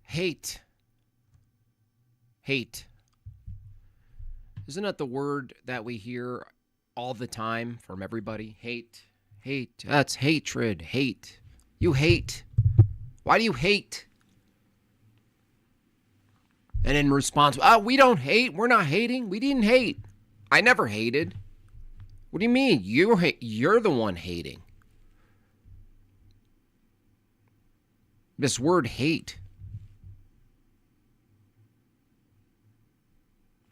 Hate. Hate. Isn't that the word that we hear all the time from everybody? Hate. Hate. That's hatred. Hate. You hate. Why do you hate? And in response, we don't hate. We're not hating. We didn't hate. I never hated. What do you mean? You're the one hating. This word hate.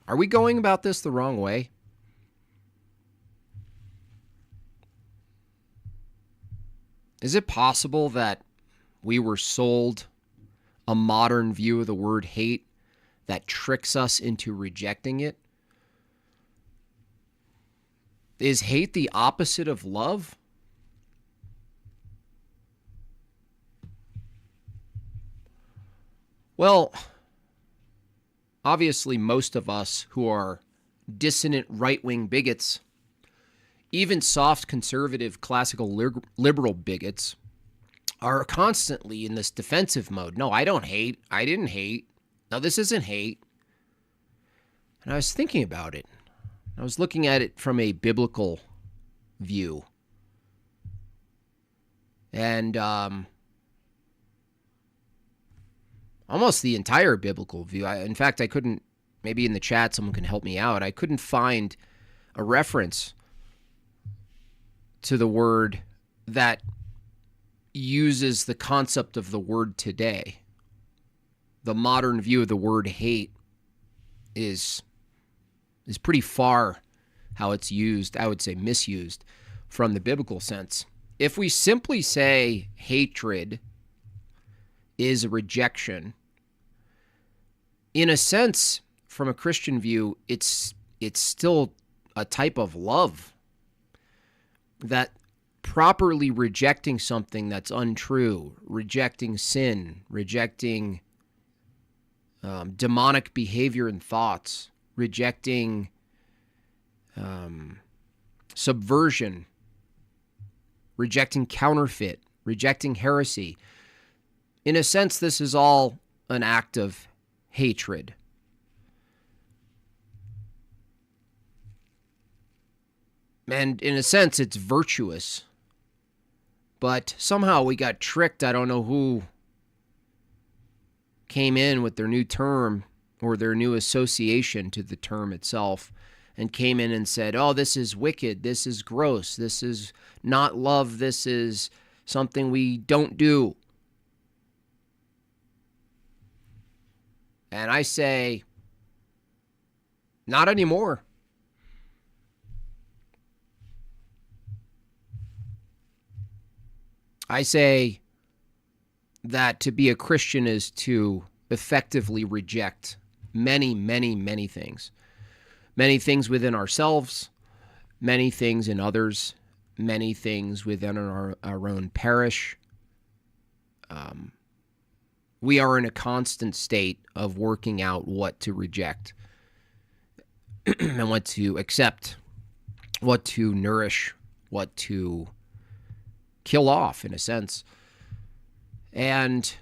Are we going about this the wrong way? Is it possible that we were sold a modern view of the word hate that tricks us into rejecting it? Is hate the opposite of love? Well, obviously most of us who are dissonant right-wing bigots, even soft conservative classical liberal bigots, are constantly in this defensive mode. No, I don't hate. I didn't hate. No, this isn't hate. And I was thinking about it. I was looking at it from a biblical view. And almost the entire biblical view. In fact, I couldn't, maybe in the chat someone can help me out. I couldn't find a reference to the word that uses the concept of the word today. The modern view of the word hate is pretty far how it's used, I would say misused, from the biblical sense. If we simply say hatred is a rejection, in a sense, from a Christian view, it's still a type of love. That properly rejecting something that's untrue, rejecting sin, rejecting demonic behavior and thoughts, rejecting subversion, rejecting counterfeit, rejecting heresy. In a sense, this is all an act of hatred. And in a sense, it's virtuous. But somehow we got tricked. I don't know who came in with their new term or their new association to the term itself and came in and said, oh, this is wicked, this is gross, this is not love, this is something we don't do. And I say, not anymore. I say that to be a Christian is to effectively reject many, many, many things. Many things within ourselves, many things in others, many things within our own parish. We are in a constant state of working out what to reject and what to accept, what to nourish, what to kill off, in a sense. And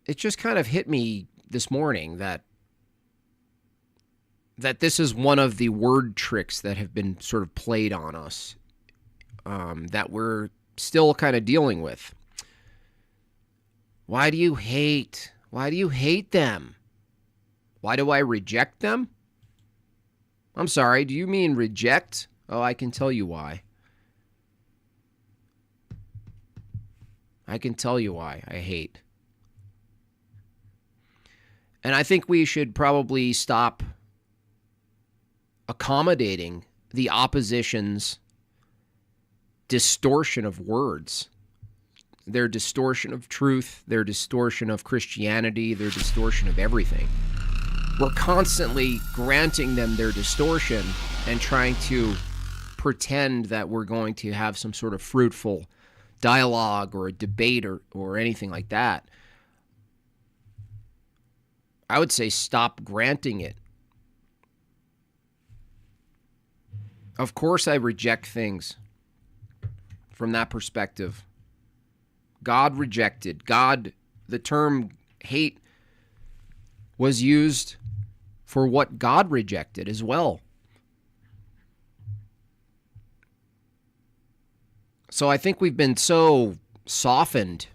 it just kind of hit me this morning that this is one of the word tricks that have been sort of played on us, that we're still kind of dealing with. Why do you hate? Why do you hate them? Why do I reject them? I'm sorry, do you mean reject? Oh, I can tell you why. I can tell you why I hate. And I think we should probably stop accommodating the opposition's distortion of words, their distortion of truth, their distortion of Christianity, their distortion of everything. We're constantly granting them their distortion and trying to pretend that we're going to have some sort of fruitful dialogue or a debate or anything like that. I would say stop granting it. Of course I reject things from that perspective. God rejected. The term hate was used for what God rejected as well. So I think we've been so softened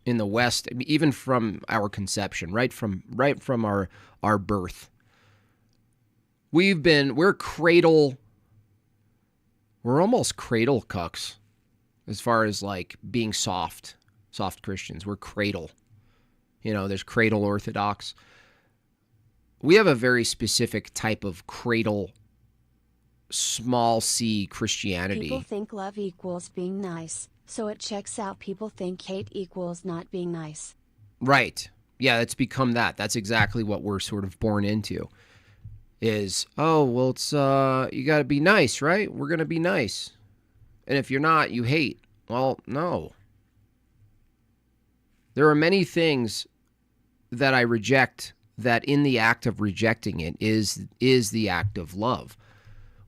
in the West, even from our conception, right from our birth. We're almost cradle cucks as far as like being soft Christians. We're cradle. There's cradle Orthodox. We have a very specific type of cradle, small c Christianity. People think love equals being nice, so it checks out. People think hate equals not being nice. Right. Yeah, it's become that. That's exactly what we're sort of born into. Is, it's, you got to be nice, right? We're going to be nice. And if you're not, you hate. Well, no. There are many things that I reject that in the act of rejecting it is the act of love.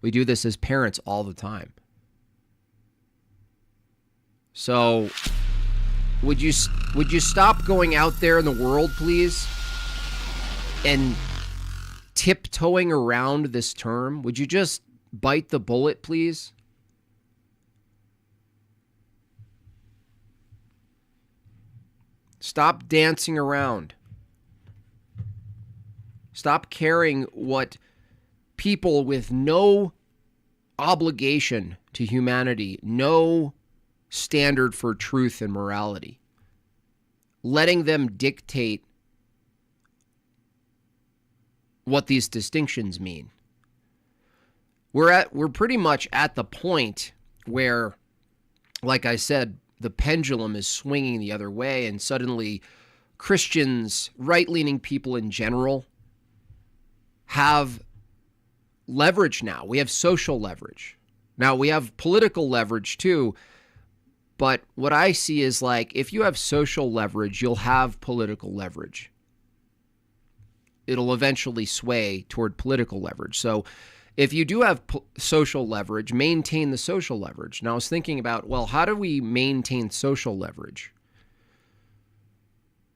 We do this as parents all the time. So would you stop going out there in the world, please, and tiptoeing around this term? Would you just bite the bullet, please? Stop dancing around. Stop caring what people with no obligation to humanity, no standard for truth and morality, letting them dictate what these distinctions mean. We're pretty much at the point where, like I said, the pendulum is swinging the other way, and suddenly Christians, right-leaning people in general, have leverage now. We have social leverage. Now, we have political leverage too, but what I see is like, if you have social leverage, you'll have political leverage. It'll eventually sway toward political leverage. So if you do have social leverage, maintain the social leverage. Now, I was thinking about, well, how do we maintain social leverage?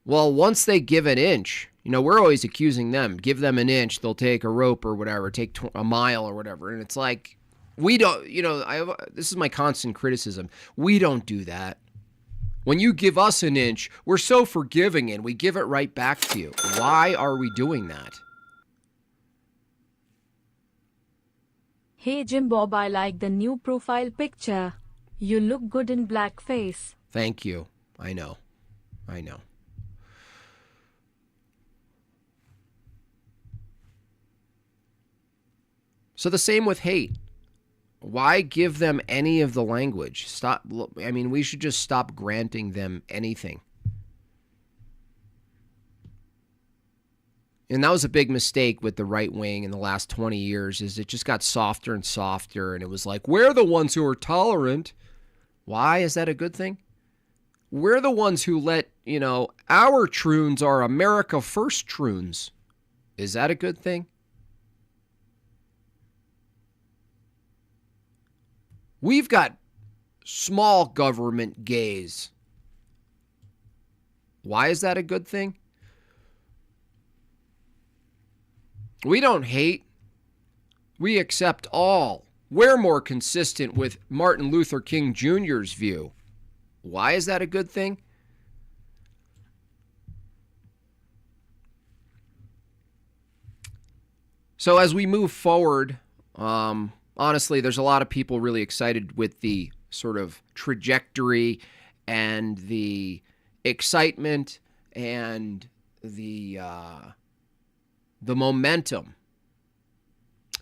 Well, once they give an inch, we're always accusing them. Give them an inch, they'll take a rope or whatever, take a mile or whatever. And it's like, we don't, this is my constant criticism. We don't do that. When you give us an inch, we're so forgiving and we give it right back to you. Why are we doing that? Hey Jimbob, I like the new profile picture. You look good in blackface. Thank you. I know. So the same with hate. Why give them any of the language? We should just stop granting them anything. And that was a big mistake with the right wing in the last 20 years, is it just got softer and softer, and it was like, we're the ones who are tolerant. Why is that a good thing? We're the ones who let, our troons are America First troons. Is that a good thing? We've got small government gays. Why is that a good thing? We don't hate. We accept all. We're more consistent with Martin Luther King Jr.'s view. Why is that a good thing? So as we move forward, honestly, there's a lot of people really excited with the sort of trajectory and the excitement and the momentum.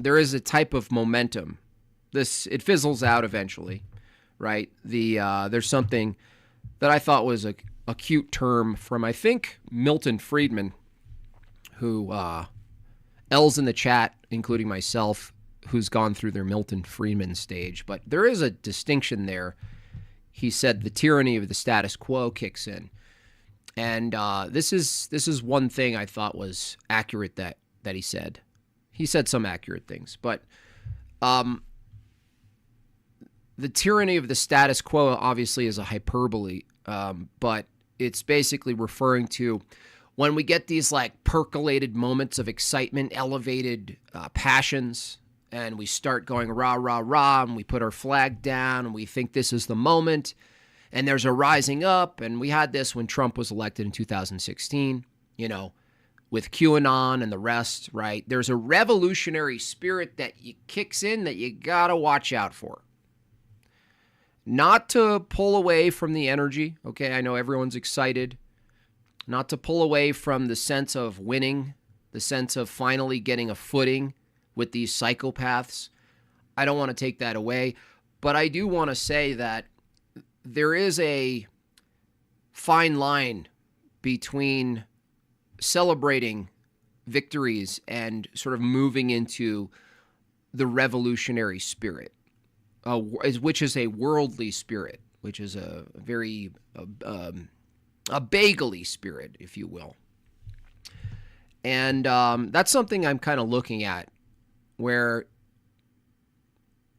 There is a type of momentum. It fizzles out eventually, right? There's something that I thought was a cute term from, I think, Milton Friedman, who L's in the chat, including myself, who's gone through their Milton Friedman stage. But there is a distinction there. He said the tyranny of the status quo kicks in. And this is one thing I thought was accurate that he said. He said some accurate things, but the tyranny of the status quo obviously is a hyperbole but it's basically referring to when we get these like percolated moments of excitement, elevated passions, and we start going rah, rah, rah, and we put our flag down, and we think this is the moment, and there's a rising up, and we had this when Trump was elected in 2016, with QAnon and the rest, right? There's a revolutionary spirit that kicks in that you gotta watch out for. Not to pull away from the energy, okay? I know everyone's excited. Not to pull away from the sense of winning, the sense of finally getting a footing with these psychopaths. I don't want to take that away, but I do want to say that there is a fine line between celebrating victories and sort of moving into the revolutionary spirit, which is a worldly spirit, which is a very a bagely spirit, if you will. And that's something I'm kind of looking at, where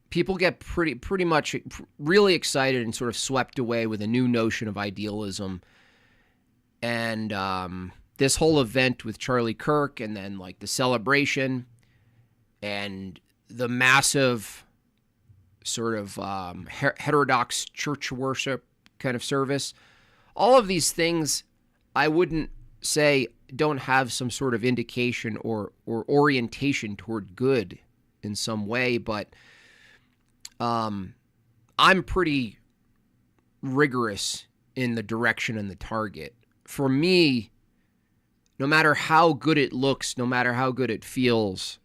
people get pretty much really excited and sort of swept away with a new notion of idealism. And this whole event with Charlie Kirk, and then like the celebration and the massive sort of heterodox church worship kind of service, all of these things I wouldn't say don't have some sort of indication or orientation toward good in some way, but I'm pretty rigorous in the direction and the target. For me, no matter how good it looks, no matter how good it feels,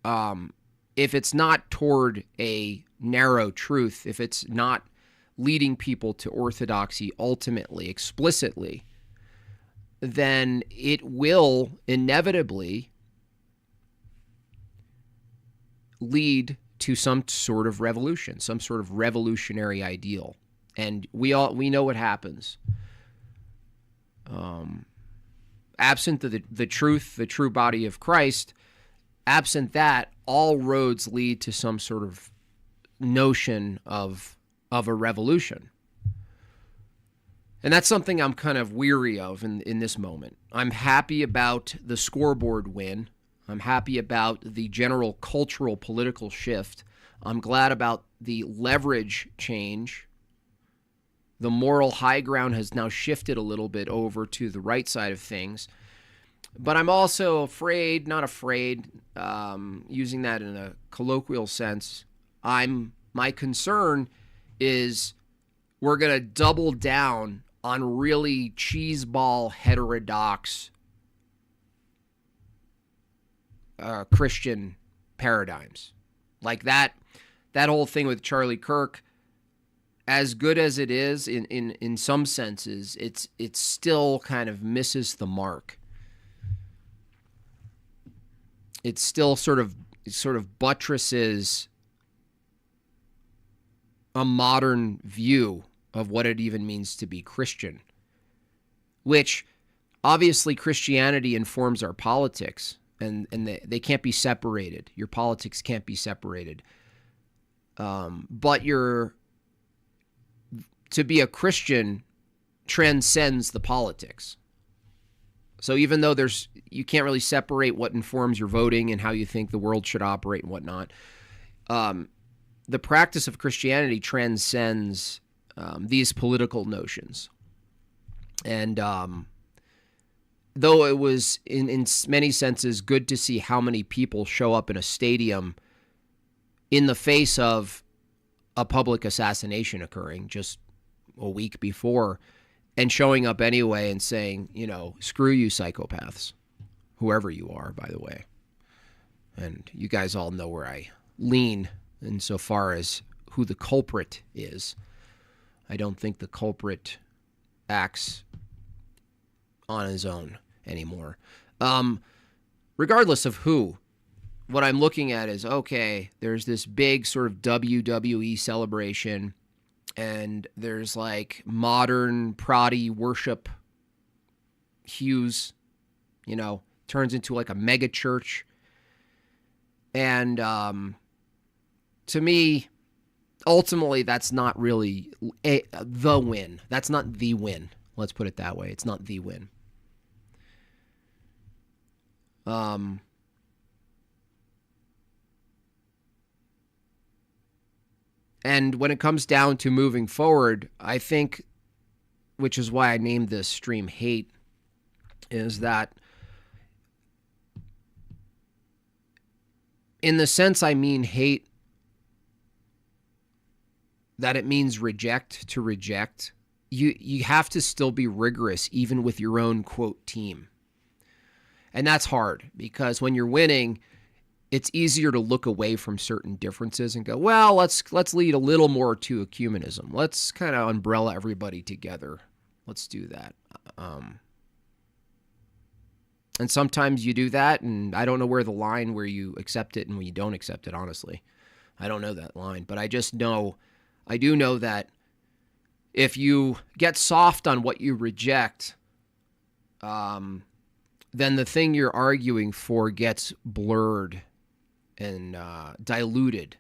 if it's not toward a narrow truth, if it's not leading people to orthodoxy ultimately, explicitly, then it will inevitably lead to some sort of revolution, some sort of revolutionary ideal. And we know what happens. Absent the truth, the true body of Christ, absent that, all roads lead to some sort of notion of a revolution. And that's something I'm kind of weary of in this moment. I'm happy about the scoreboard win. I'm happy about the general cultural political shift. I'm glad about the leverage change. The moral high ground has now shifted a little bit over to the right side of things. But I'm also not afraid, using that in a colloquial sense. My concern is we're going to double down on really cheeseball heterodox Christian paradigms. Like that whole thing with Charlie Kirk, as good as it is in some senses, it still kind of misses the mark. It still sort of buttresses a modern view of what it even means to be Christian, which obviously Christianity informs our politics, and they can't be separated. Your politics can't be separated. But to be a Christian transcends the politics. So even though you can't really separate what informs your voting and how you think the world should operate and whatnot, the practice of Christianity transcends these political notions. And though it was in many senses good to see how many people show up in a stadium in the face of a public assassination occurring just a week before, and showing up anyway and saying, screw you psychopaths, whoever you are, by the way. And you guys all know where I lean insofar as who the culprit is. I don't think the culprit acts on his own anymore. Regardless of who, what I'm looking at is, okay, there's this big sort of WWE celebration, and there's like modern proddy worship hues, turns into like a mega church. And to me, ultimately, that's not really the win. That's not the win. Let's put it that way. It's not the win. And when it comes down to moving forward, I think, which is why I named this stream Hate, is that in the sense I mean hate, that it means reject, to reject, you have to still be rigorous even with your own, quote, team. And that's hard because when you're winning, it's easier to look away from certain differences and go, well, let's lead a little more to ecumenism. Let's kind of umbrella everybody together. Let's do that. And sometimes you do that, and I don't know where the line where you accept it and when you don't accept it, honestly. I don't know that line, but I do know that if you get soft on what you reject, then the thing you're arguing for gets blurred and diluted.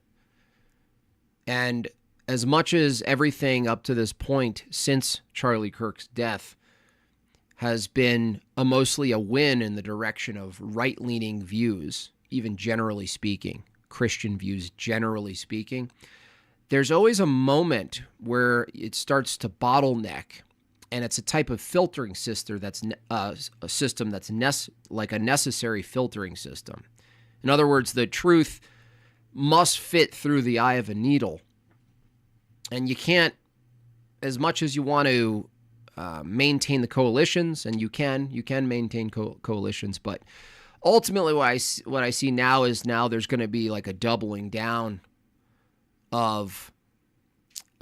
And as much as everything up to this point since Charlie Kirk's death has been mostly a win in the direction of right-leaning views, even generally speaking, Christian views generally speaking, there's always a moment where it starts to bottleneck, and it's a type of filtering system that's like a necessary filtering system. In other words, the truth must fit through the eye of a needle, and you can't, as much as you want to maintain the coalitions, and you can maintain coalitions, but ultimately what I see now is there's going to be like a doubling down of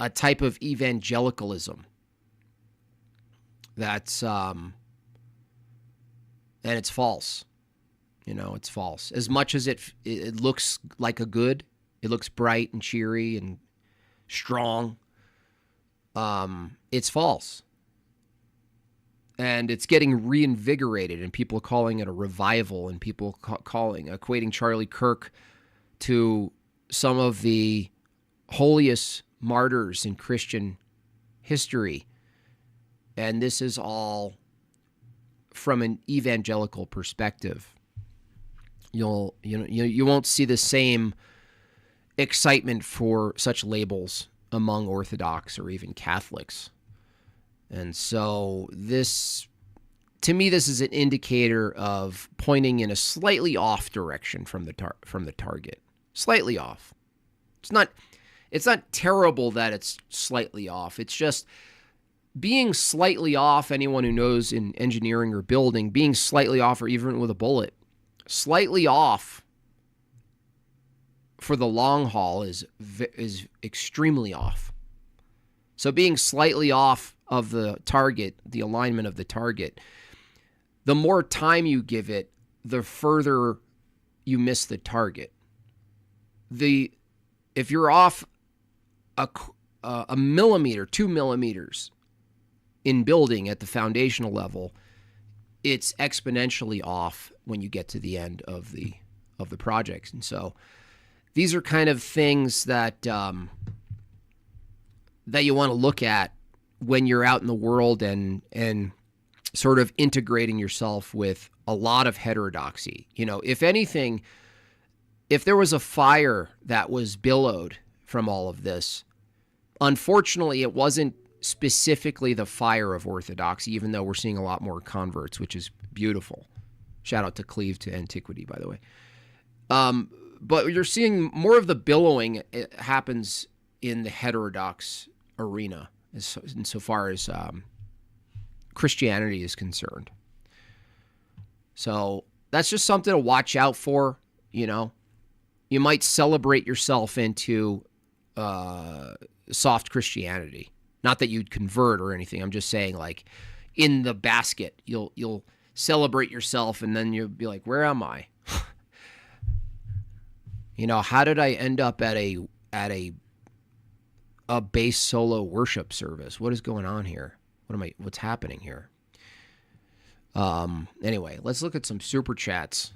a type of evangelicalism that's and it's false. It's false. As much as it looks like it looks bright and cheery and strong, it's false. And it's getting reinvigorated, and people are calling it a revival, and people equating Charlie Kirk to some of the holiest martyrs in Christian history. And this is all from an evangelical perspective. You won't see the same excitement for such labels among Orthodox or even Catholics. And so to me, this is an indicator of pointing in a slightly off direction from the target. Slightly off. It's not terrible that it's slightly off. It's just being slightly off. Anyone who knows in engineering or building, being slightly off, or even with a bullet, slightly off for the long haul is extremely off. So being slightly off of the target, the alignment of the target, the more time you give it, the further you miss the target. If you're off a millimeter, 2 millimeters in building at the foundational level, it's exponentially off when you get to the end of the project. And so these are kind of things that that you want to look at when you're out in the world and sort of integrating yourself with a lot of heterodoxy. If anything, if there was a fire that was billowed from all of this, unfortunately, it wasn't specifically the fire of orthodoxy, even though we're seeing a lot more converts, which is beautiful. Shout out to Cleave to Antiquity, by the way. But you're seeing more of the billowing. It happens in the heterodox arena, insofar as Christianity is concerned. So that's just something to watch out for. You might celebrate yourself into soft Christianity. Not that you'd convert or anything. I'm just saying, like, in the basket, you'll celebrate yourself, and then you'll be like, where am I? How did I end up at a bass solo worship service? What is going on here? What's happening here? Anyway, let's look at some super chats.